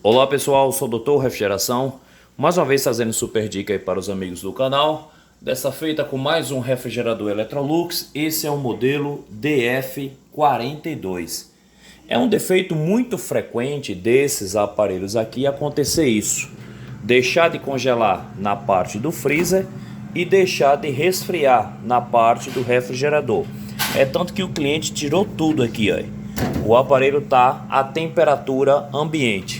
Olá pessoal, sou o Doutor Refrigeração, mais uma vez trazendo super dica aí para os amigos do canal. Dessa feita com mais um refrigerador Electrolux, esse é o modelo DF42. É um defeito muito frequente desses aparelhos aqui acontecer isso. Deixar de congelar na parte do freezer e deixar de resfriar na parte do refrigerador. É tanto que o cliente tirou tudo aqui, ó. O aparelho está à temperatura ambiente.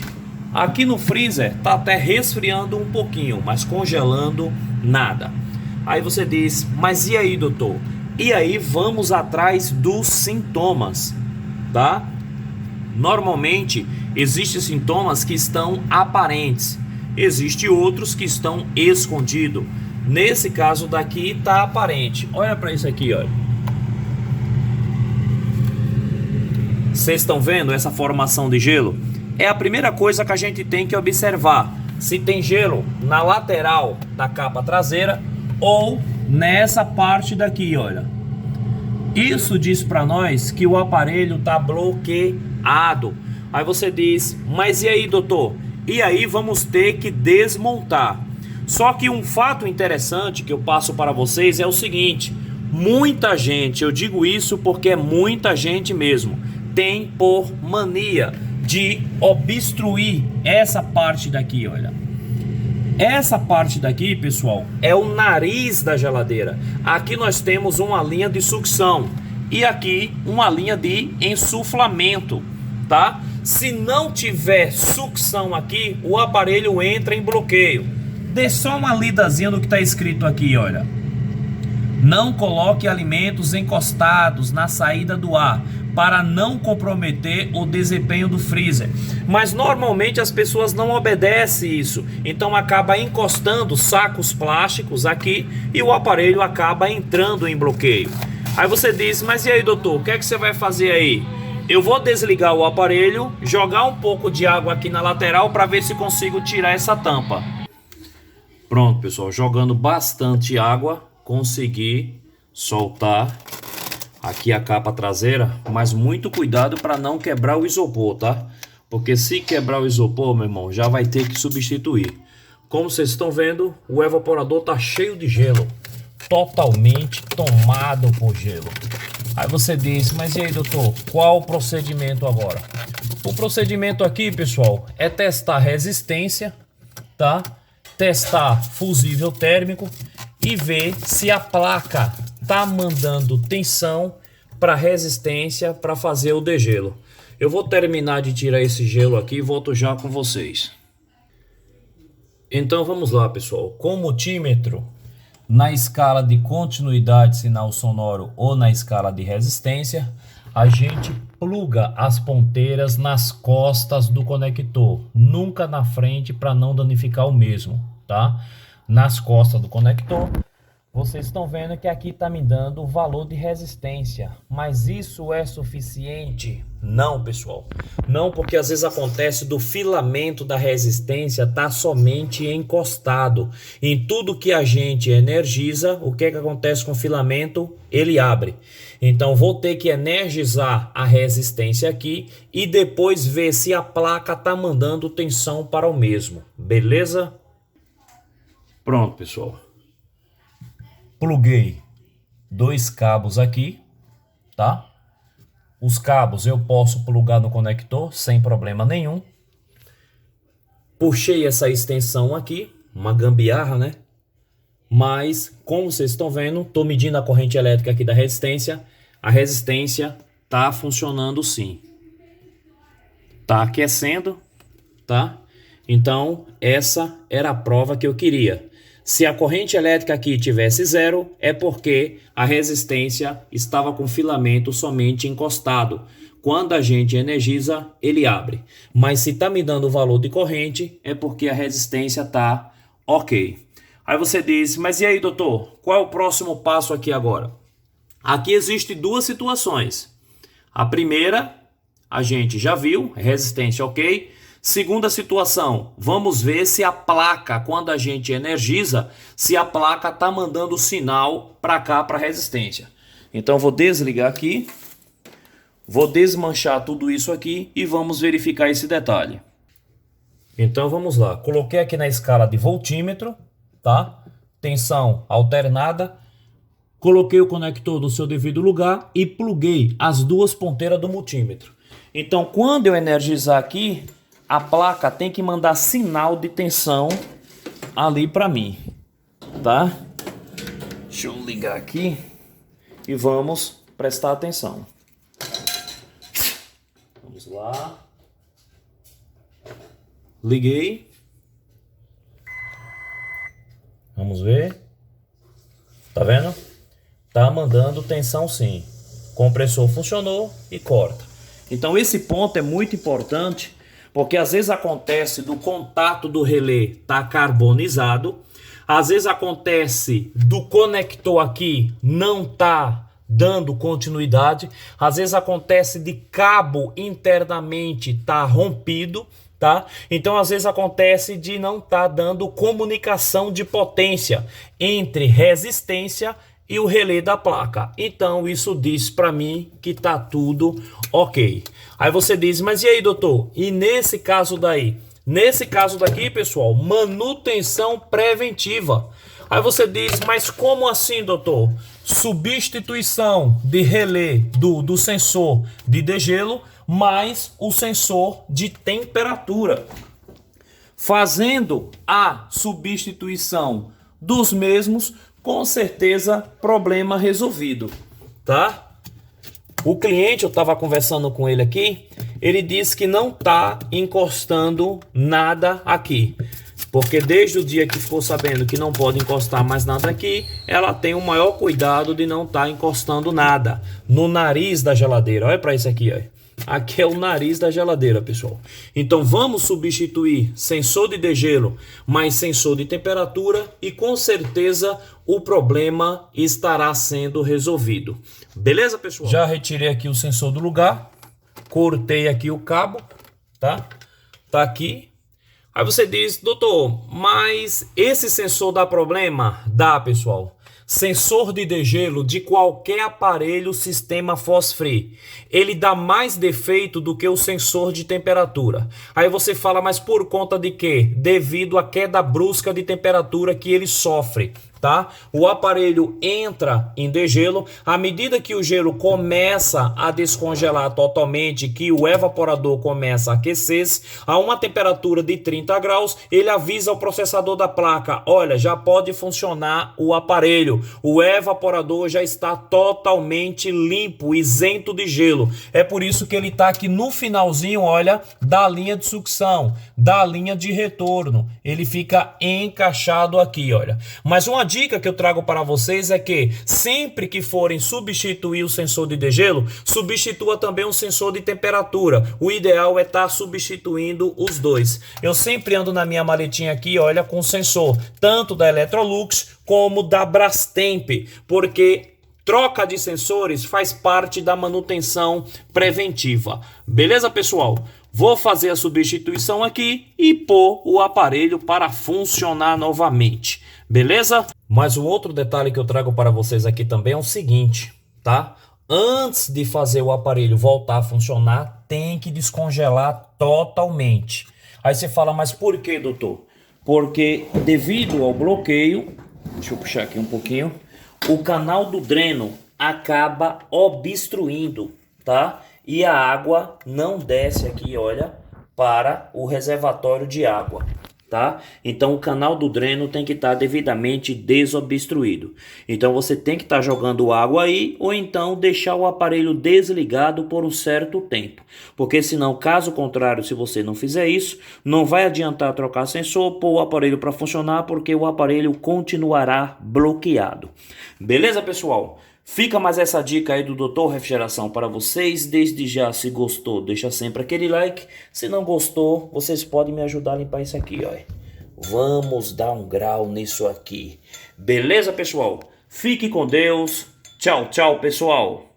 Aqui no freezer está até resfriando um pouquinho, mas congelando nada. Aí você diz, mas e aí, doutor? E aí vamos atrás dos sintomas, tá? Normalmente existem sintomas que estão aparentes, existem outros que estão escondidos. Nesse caso daqui está aparente. Olha para isso aqui, olha. Vocês estão vendo essa formação de gelo? É a primeira coisa que a gente tem que observar. Se tem gelo na lateral da capa traseira ou nessa parte daqui, olha. Isso diz para nós que o aparelho está bloqueado. Aí você diz, mas e aí, doutor? E aí vamos ter que desmontar. Só que um fato interessante que eu passo para vocês é o seguinte. Muita gente, eu digo isso porque é muita gente mesmo, tem por mania de obstruir essa parte daqui, olha. Essa parte daqui, pessoal, é o nariz da geladeira. Aqui nós temos uma linha de sucção e aqui uma linha de ensuflamento, tá? Se não tiver sucção aqui, o aparelho entra em bloqueio. Dê só uma lidazinha no que está escrito aqui, olha. Não coloque alimentos encostados na saída do ar para não comprometer o desempenho do freezer. Mas normalmente as pessoas não obedecem isso, então acaba encostando sacos plásticos aqui e o aparelho acaba entrando em bloqueio. Aí você diz, mas e aí, doutor, o que é que você vai fazer aí? Eu vou desligar o aparelho, jogar um pouco de água aqui na lateral para ver se consigo tirar essa tampa. Pronto, pessoal, jogando bastante água, consegui soltar aqui a capa traseira, mas muito cuidado para não quebrar o isopor, tá? Porque se quebrar o isopor, meu irmão, já vai ter que substituir. Como vocês estão vendo, o evaporador tá cheio de gelo, totalmente tomado por gelo. Aí você diz, mas e aí, doutor, qual o procedimento agora? O procedimento aqui, pessoal, é testar resistência, tá? Testar fusível térmico e ver se a placa tá mandando tensão para resistência para fazer o degelo. Eu vou terminar de tirar esse gelo aqui e volto já com vocês. Então vamos lá, pessoal. Com o multímetro na escala de continuidade sinal sonoro ou na escala de resistência, a gente pluga as ponteiras nas costas do conector, nunca na frente para não danificar o mesmo, tá? Nas costas do conector, vocês estão vendo que aqui está me dando o valor de resistência, mas isso é suficiente? Não, pessoal, não, porque às vezes acontece do filamento da resistência tá somente encostado. Em tudo que a gente energiza, o que acontece com o filamento? Ele abre. Então vou ter que energizar a resistência aqui e depois ver se a placa tá mandando tensão para o mesmo, beleza? Pronto, pessoal. Pluguei dois cabos aqui, tá? Os cabos eu posso plugar no conector sem problema nenhum. Puxei essa extensão aqui, uma gambiarra, né? Mas, como vocês estão vendo, estou medindo a corrente elétrica aqui da resistência. A resistência tá funcionando sim. Tá aquecendo, tá? Então, essa era a prova que eu queria. Se a corrente elétrica aqui tivesse zero, é porque a resistência estava com filamento somente encostado. Quando a gente energiza, ele abre. Mas se está me dando o valor de corrente, é porque a resistência está ok. Aí você diz, mas e aí, doutor? Qual é o próximo passo aqui agora? Aqui existem duas situações. A primeira, a gente já viu, resistência ok. Segunda situação, vamos ver se a placa, quando a gente energiza, se a placa está mandando sinal para cá, para resistência. Então vou desligar aqui, vou desmanchar tudo isso aqui e vamos verificar esse detalhe. Então vamos lá. Coloquei aqui na escala de voltímetro, tá? Tensão alternada. Coloquei o conector no seu devido lugar e pluguei as duas ponteiras do multímetro. Então quando eu energizar aqui, a placa tem que mandar sinal de tensão ali para mim, tá? Deixa eu ligar aqui e vamos prestar atenção. Vamos lá. Liguei. Vamos ver. Tá vendo? Tá mandando tensão sim. Compressor funcionou e corta. Então esse ponto é muito importante, porque às vezes acontece do contato do relé tá carbonizado, às vezes acontece do conector aqui não tá dando continuidade, às vezes acontece de cabo internamente tá rompido, tá? Então às vezes acontece de não tá dando comunicação de potência entre resistência e o relé da placa. Então isso diz para mim que tá tudo ok. Aí você diz, mas e aí, doutor? E nesse caso daí? Nesse caso daqui, pessoal, manutenção preventiva. Aí você diz, mas como assim, doutor? Substituição de relé do sensor de degelo mais o sensor de temperatura. Fazendo a substituição dos mesmos, com certeza, problema resolvido, tá? O cliente, eu estava conversando com ele aqui, ele disse que não está encostando nada aqui. Porque desde o dia que ficou sabendo que não pode encostar mais nada aqui, ela tem o maior cuidado de não estar encostando nada no nariz da geladeira. Olha para isso aqui, ó. Aqui é o nariz da geladeira, pessoal. Então vamos substituir sensor de degelo mais sensor de temperatura e com certeza o problema estará sendo resolvido. Beleza, pessoal? Já retirei aqui o sensor do lugar, cortei aqui o cabo, tá? Tá aqui. Aí você diz, doutor, mas esse sensor dá problema? Dá, pessoal. Sensor de degelo de qualquer aparelho sistema FOS-Free, ele dá mais defeito do que o sensor de temperatura. Aí você fala, mas por conta de quê? Devido à queda brusca de temperatura que ele sofre, tá? O aparelho entra em degelo, à medida que o gelo começa a descongelar totalmente, que o evaporador começa a aquecer-se, a uma temperatura de 30 graus, ele avisa o processador da placa, olha, já pode funcionar o aparelho. O evaporador já está totalmente limpo, isento de gelo. É por isso que ele está aqui no finalzinho, olha, da linha de sucção, da linha de retorno. Ele fica encaixado aqui, olha. Mas uma dica que eu trago para vocês é que sempre que forem substituir o sensor de degelo, substitua também um sensor de temperatura. O ideal é estar substituindo os dois. Eu sempre ando na minha maletinha aqui, olha, com sensor tanto da Electrolux como da Brastemp, porque troca de sensores faz parte da manutenção preventiva. Beleza, pessoal? Vou fazer a substituição aqui e pôr o aparelho para funcionar novamente. Beleza? Mas o outro detalhe que eu trago para vocês aqui também é o seguinte, tá? Antes de fazer o aparelho voltar a funcionar, tem que descongelar totalmente. Aí você fala, mas por que, doutor? Porque devido ao bloqueio, deixa eu puxar aqui um pouquinho, o canal do dreno acaba obstruindo, tá? E a água não desce aqui, olha, para o reservatório de água, tá? Então o canal do dreno tem que estar devidamente desobstruído. Então você tem que estar jogando água aí, ou então deixar o aparelho desligado por um certo tempo. Porque senão, caso contrário, se você não fizer isso, não vai adiantar trocar sensor, pôr o aparelho para funcionar, porque o aparelho continuará bloqueado. Beleza, pessoal? Fica mais essa dica aí do Dr. Refrigeração para vocês. Desde já, se gostou, deixa sempre aquele like. Se não gostou, vocês podem me ajudar a limpar isso aqui, ó. Vamos dar um grau nisso aqui. Beleza, pessoal? Fique com Deus. Tchau, tchau, pessoal.